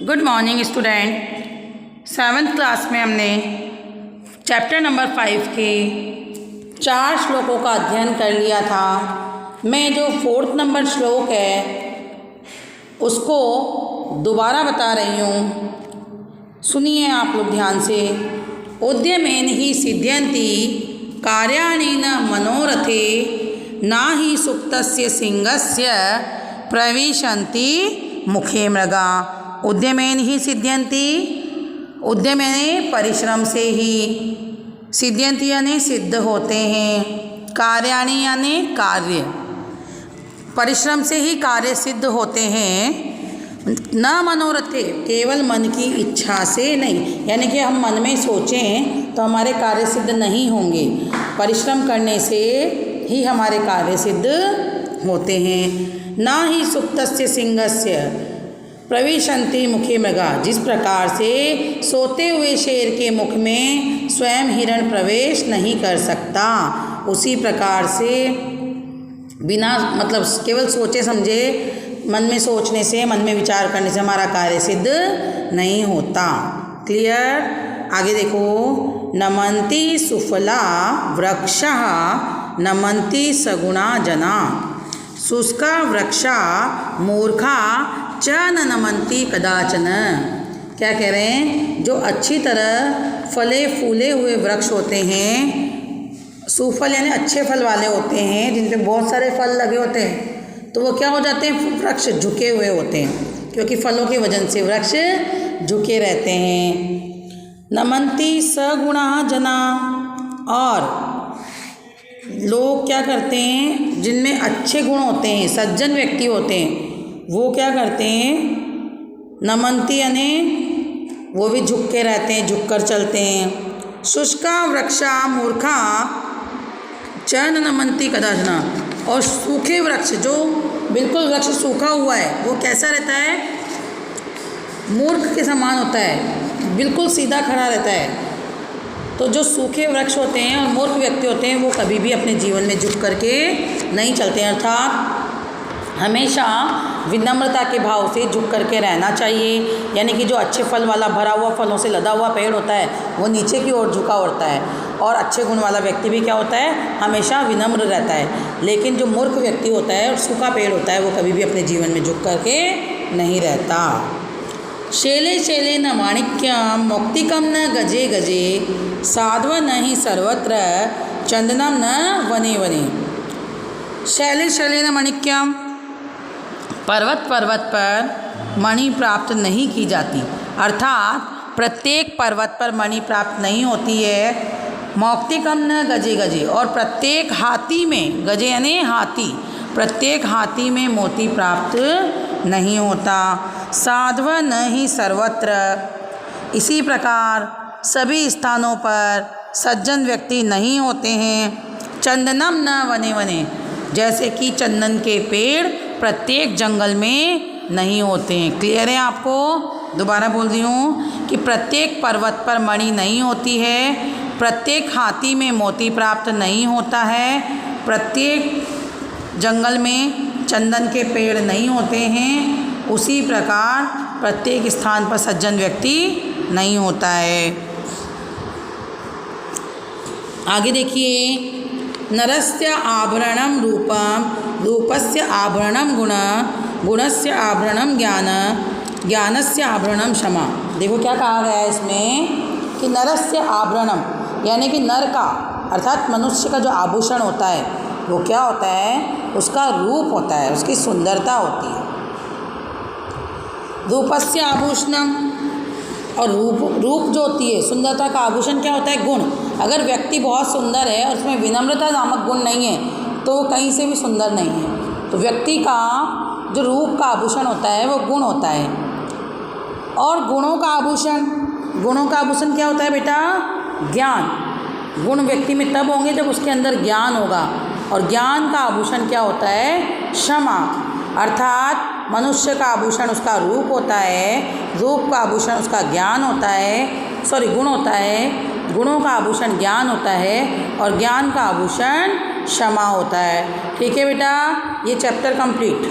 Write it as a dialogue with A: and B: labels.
A: Good morning student. 7th class में हमने chapter number 5 के 4 श्लोकों का अध्ययन कर लिया था। मैं जो 4th नंबर श्लोक है उसको दोबारा बता रही हूँ, सुनिए आप लोग ध्यान से। उद्यमेन ही सिद्ध्यन्ति कार्याणि न मनोरथे ना ही सुप्तस्य सिंहस्य प्रविशन्ति मुखे मृगा। उद्यमेन ही सिद्ध्यन्ति, उद्यम यानी परिश्रम से ही, सिद्ध्यन्ति यानी सिद्ध होते हैं, कार्याणि यानी कार्य, परिश्रम से ही कार्य सिद्ध होते हैं। न मनोरथे, केवल मन की इच्छा से नहीं, यानी कि हम मन में सोचें तो हमारे कार्य सिद्ध नहीं होंगे, परिश्रम करने से ही हमारे कार्य सिद्ध होते हैं। ना ही सुप्तस्य सिंहस्य प्रविशन्ति मुखे मृगा, जिस प्रकार से सोते हुए शेर के मुख में स्वयं हिरण प्रवेश नहीं कर सकता, उसी प्रकार से बिना मतलब केवल सोचे समझे मन में सोचने से, मन में विचार करने से हमारा कार्य सिद्ध नहीं होता। क्लियर? आगे देखो। नमन्ति सुफला वृक्षः नमन्ति सगुणा जना, शुष्का वृक्षा मूर्खा च न नमन्ति कदाचन। क्या कह रहे हैं? जो अच्छी तरह फले फूले हुए वृक्ष होते हैं, सुफल यानी अच्छे फल वाले होते हैं, जिन पे बहुत सारे फल लगे होते हैं, तो वो क्या हो जाते हैं? वृक्ष झुके हुए होते हैं, क्योंकि फलों के वजन से वृक्ष झुके रहते हैं। नमन्ति सगुणा जना, और लोग क्या करते हैं? जिनमें अच्छे गुण होते हैं, सज्जन व्यक्ति होते हैं, वो क्या करते हैं? नमन्ति यानी वो भी झुक के रहते हैं, झुक कर चलते हैं। शुष्का वृक्षा मूर्खा च न नमन्ति कदाचन, और सूखे वृक्ष, जो बिल्कुल वृक्ष सूखा हुआ है, वो कैसा रहता है? मूर्ख के समान होता है, बिल्कुल सीधा खड़ा रहता है। तो जो सूखे वृक्ष होते हैं और मूर्ख व्यक्ति होते हैं, वो कभी भी अपने जीवन में झुक करके नहीं चलते हैं, अर्थात हमेशा विनम्रता के भाव से झुक करके रहना चाहिए। यानी कि जो अच्छे फल वाला भरा हुआ फलों से लदा हुआ पेड़ होता है, वो नीचे की ओर झुका होता है, और अच्छे गुण वाला व्यक्ति भी क्या होता है? हमेशा विनम्र रहता है। लेकिन जो मूर्ख व्यक्ति होता है और सूखा पेड़ होता है, वो कभी भी अपने जीवन में झुक करके नहीं रहता। शैले शैले न माणिक्यम मौक्तिकम न गजे गजे, साध्व न ही सर्वत्र चंदनम न वने वने। शैले शैले न माणिक्यम, पर्वत पर्वत पर मणि प्राप्त नहीं की जाती, अर्थात प्रत्येक पर्वत पर मणि प्राप्त नहीं होती है। मौक्तिकम न गजे गजे, और प्रत्येक हाथी में, गजे यानी हाथी, प्रत्येक हाथी में मोती प्राप्त नहीं होता। साध्व न ही सर्वत्र, इसी प्रकार सभी स्थानों पर सज्जन व्यक्ति नहीं होते हैं। चंदनम न वने वने, जैसे कि चंदन के पेड़ प्रत्येक जंगल में नहीं होते हैं। क्लियर है आपको? दोबारा बोल रही हूँ कि प्रत्येक पर्वत पर मणि नहीं होती है, प्रत्येक हाथी में मोती प्राप्त नहीं होता है, प्रत्येक जंगल में चंदन के पेड़ नहीं होते हैं, उसी प्रकार प्रत्येक स्थान पर सज्जन व्यक्ति नहीं होता है। आगे देखिए। नरस्य आभरणम रूपम, रूपस्य आभरणम गुण, गुणस्य आभरणम ज्ञान, ज्ञानस्य आभरणम क्षमा। देखो क्या कहा गया है इसमें कि नरस्य आभरणम, यानी कि नर का अर्थात मनुष्य का जो आभूषण होता है, वो क्या होता है? उसका रूप होता है, उसकी सुंदरता होती है। रूपस्य आभूषणम, और रूप जो होती है, सुंदरता का आभूषण क्या होता है? गुण। अगर व्यक्ति बहुत सुंदर है और उसमें विनम्रता नामक गुण नहीं है, तो वो कहीं से भी सुंदर नहीं है। तो व्यक्ति का जो रूप का आभूषण होता है वो गुण होता है। और गुणों का आभूषण, गुणों का आभूषण क्या होता है बेटा? ज्ञान। गुण व्यक्ति में तब होंगे जब उसके अंदर ज्ञान होगा, और ज्ञान का आभूषण क्या होता है? क्षमा। अर्थात मनुष्य का आभूषण उसका रूप होता है, रूप का आभूषण उसका ज्ञान होता है, गुण होता है, गुणों का आभूषण ज्ञान होता है, और ज्ञान का आभूषण क्षमा होता है। ठीक है बेटा, ये चैप्टर कंप्लीट।